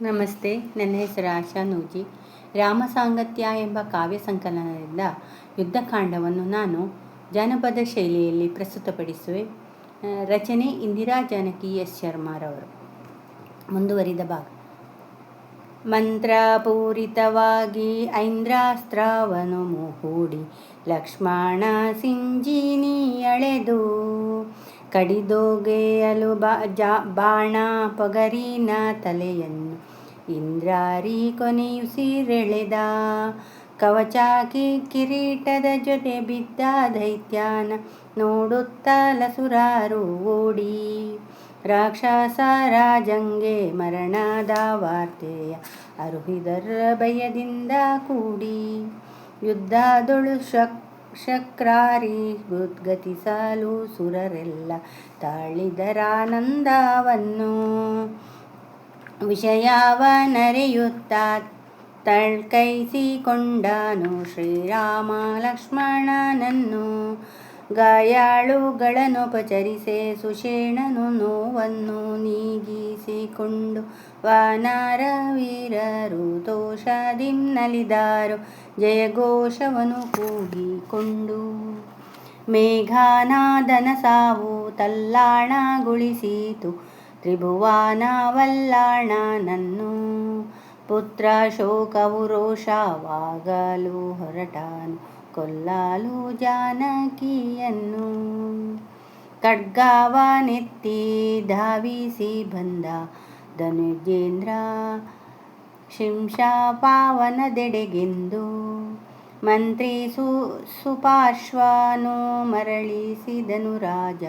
ನಮಸ್ತೆ. ನನ್ನ ಹೆಸರು ಆಶಾ ನೂಜಿ. ರಾಮಸಾಂಗತ್ಯ ಎಂಬ ಕಾವ್ಯ ಸಂಕಲನದಿಂದ ಯುದ್ಧಕಾಂಡವನ್ನು ನಾನು ಜಾನಪದ ಶೈಲಿಯಲ್ಲಿ ಪ್ರಸ್ತುತಪಡಿಸುವೆ. ರಚನೆ ಇಂದಿರಾ ಜಾನಕಿ ಎಸ್ ಶರ್ಮಾರವರು. ಮುಂದುವರಿದ ಭಾಗ. ಮಂತ್ರಪೂರಿತವಾಗಿ ಐಂದ್ರಾಸ್ತ್ರವನು ಹೂಡಿ ಲಕ್ಷ್ಮಣ ಸಿಂಜಿನಿ ಅಳೆದು ಕಡಿದೊಗೆಯಲು ಬಾಣ ಪೊಗರಿನ ತಲೆಯನ್ನು ಇಂದ್ರಾರಿ ಕೊನೆಯುಸಿರೆಳೆದ ಕವಚಾಕಿ ಕಿರೀಟದ ಜೊತೆ ಬಿದ್ದ ದೈತ್ಯನ ನೋಡುತ್ತಲಸುರಾರು ಓಡಿ ರಾಕ್ಷಸ ರಾಜಂಗೆ ಮರಣದ ವಾರ್ತೆಯ ಅರುಹಿದರ ಭಯದಿಂದ ಕೂಡಿ ಯುದ್ಧದೊಳು ಶಕ್ರಾರಿ ಗತಿಸಲು ಸುರರೆಲ್ಲ ತಾಳಿದರಾನಂದವನ್ನು ವಿಷಯವನರೆಯುತ್ತ ತಳ್ಕೈಸಿಕೊಂಡನು ಶ್ರೀರಾಮ ಲಕ್ಷ್ಮಣನನ್ನು. ಗಾಯಾಳುಗಳನ್ನುಪಚರಿಸೆ ಸುಷೇಣನು ನೋವನ್ನು ನೀಗಿಸಿಕೊಂಡು ವಾನರ ವೀರರು ತೋಷದಿಂ ನಲಿದಾರು ಜಯಘೋಷವನ್ನು ಕೂಗಿಕೊಂಡು. ಮೇಘನಾದನ ಸಾವು ತಲ್ಲಾಣಗೊಳಿಸಿತು ತ್ರಿಭುವನ ವಲ್ಲಾಳನನ್ನು. ಪುತ್ರ ಶೋಕವು ರೋಷವಾಗಲು ಹೊರಟನು ಕೊಲ್ಲಲು ಜಾನಕಿಯನ್ನು. ಖಡ್ಗವನೆತ್ತಿ ಧಾವಿಸಿ ಬಂದ ಧನುಜೇಂದ್ರ ಶಿಂಶಪಾವನದೆಡೆಗೆಂದು ಮಂತ್ರಿ ಸುಪಾರ್ಶ್ವನು ಮರಳಿಸಿದನು ರಾಜ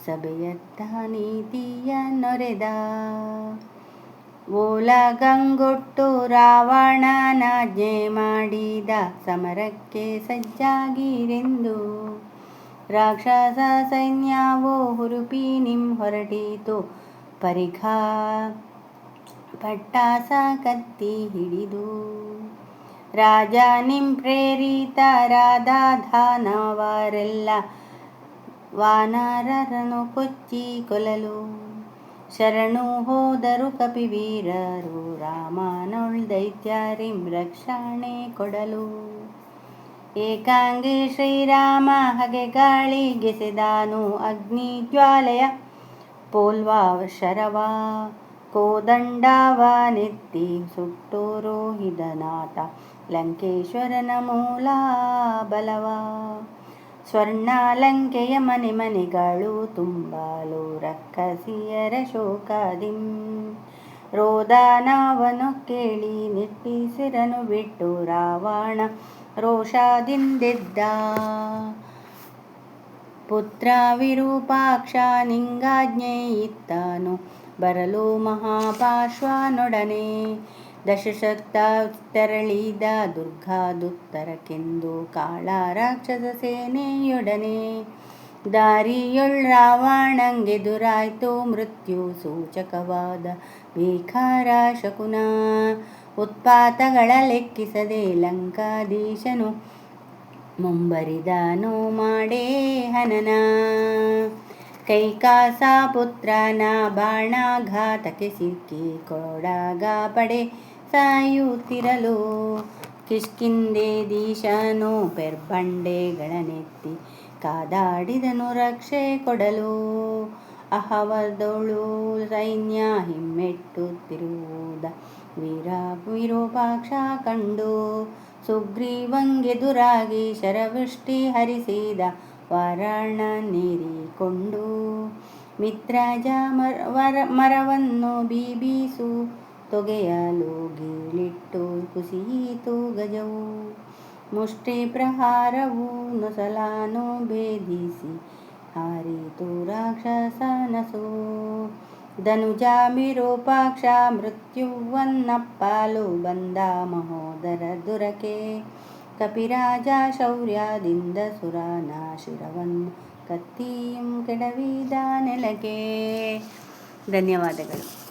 ಸಭೆಯತ್ತ ನೀತಿಯ ನೊರೆದ. ಓಲಗಂಗೊಟ್ಟು ರಾವಣನಾಜ್ಞೆ ಮಾಡಿದ ಸಮರಕ್ಕೆ ಸಜ್ಜಾಗಿರೆಂದು ರಾಕ್ಷಸ ಸೈನ್ಯವೋ ಹುರುಪಿನಿಂ ಹೊರಟಿತು ಪರಿಘ ಪಟ್ಟಾಸ ಕತ್ತಿ ಹಿಡಿದು. ರಾಜನಿಂ ಪ್ರೇರಿತರಾದ ದಾನವರೆಲ್ಲ ವಾನರರನ್ನು ಕೊಚ್ಚಿ ಕೊಲ್ಲಲು ಶರಣು ಹೋದರು ಕಪಿವೀರರು ರಾಮನೊಳ್ ದೈತ್ಯರಿಂ ರಕ್ಷಣೆ ಕೊಡಲು. ಏಕಾಂಗಿ ಶ್ರೀರಾಮ ಹಗೆಗಳಿಗೆಸೆದನು ಅಗ್ನಿ ಜ್ವಾಲೆಯ ಪೋಲ್ವ ಶರವ ಕೋದಂಡವನೆತ್ತಿ ಸುಟ್ಟುರೋಹಿದನಾಥ ಲಂಕೇಶ್ವರನ ಮೂಲ ಬಲವ. ಸ್ವರ್ಣ ಲಂಕೆಯ ಮನೆ ಮನೆಗಳು ತುಂಬಲು ರಕ್ಕಸಿಯರ ಶೋಕದಿಂ ರೋದನವನ್ನು ಕೇಳಿ ನಿಟ್ಟುಸಿರನ್ನು ಬಿಟ್ಟು ರಾವಣ ರೋಷದಿಂದೆದ್ದ. ಪುತ್ರ ವಿರೂಪಾಕ್ಷ ನಿಂಗಾಜ್ಞೆ ಇತ್ತನು ಬರಲು ಮಹಾಪಾರ್ಶ್ವನೊಡನೆ. ದಶಶಕ್ತ ತೆರಳಿದ ದುರ್ಗಾದುತ್ತರಕ್ಕೆಂದು ಕಾಳ ರಾಕ್ಷಸ ಸೇನೆಯೊಡನೆ. ದಾರಿಯೊಳ್ ರಾವಣಂಗೆದುರಾಯ್ತು ಮೃತ್ಯು ಸೂಚಕವಾದ ಭೀಕರ ಶಕುನ. ಉತ್ಪಾತಗಳ ಲೆಕ್ಕಿಸದೆ ಲಂಕಾಧೀಶನು ಮುಂಬರಿದನು ಮಾಡೇ ಹನನ. ಕೈಕಾಸ ಪುತ್ರನ ಬಾಣಾಘಾತಕ್ಕೆ ಸಿಕ್ಕಿ ಕೊಡಗ ಪಡೆ ಸಾಯುತ್ತಿರಲು ಕಿಷ್ಕಿಂಧೆಧೀಶನು ಪೆರ್ಬಂಡೆಗಳನ್ನೆತ್ತಿ ಕಾದಾಡಿದನು ರಕ್ಷೆ ಕೊಡಲು. ಅಹವದೊಳು ಸೈನ್ಯ ಹಿಮ್ಮೆಟ್ಟುತ್ತಿರುವುದ ವಿರೂಪಾಕ್ಷ ಕಂಡು ಸುಗ್ರೀವಂಗೆದುರಾಗಿ ಶರವೃಷ್ಟಿ ಹರಿಸಿದ ವಾರಣನೇರಿಕೊಂಡು. ಮಿತ್ರಜ ಮರವನ್ನು ಬೀಬಿಸು ತೊಗೆಯಲು ಗೀಳಿಟ್ಟು ಕುಸಿಯಿತು ಗಜವು. ಮುಷ್ಟಿ ಪ್ರಹಾರವು ನೊಸಲನು ಭೇದಿಸಿ ಹಾರಿತು ರಾಕ್ಷಸನಸು. ಧನುಜ ವಿರೂಪಾಕ್ಷ ಮೃತ್ಯುವನ್ನಪ್ಪಲು ಬಂದ ಮಹೋದರ ದುರಕೆ. ಕಪಿರಾಜ ಶೌರ್ಯದಿಂದ ಸುರನ ಶಿರವನ್ನು ಕತ್ತಿಯಂ ಕೆಡವಿದ ನೆಲಕ್ಕೆ. ಧನ್ಯವಾದಗಳು.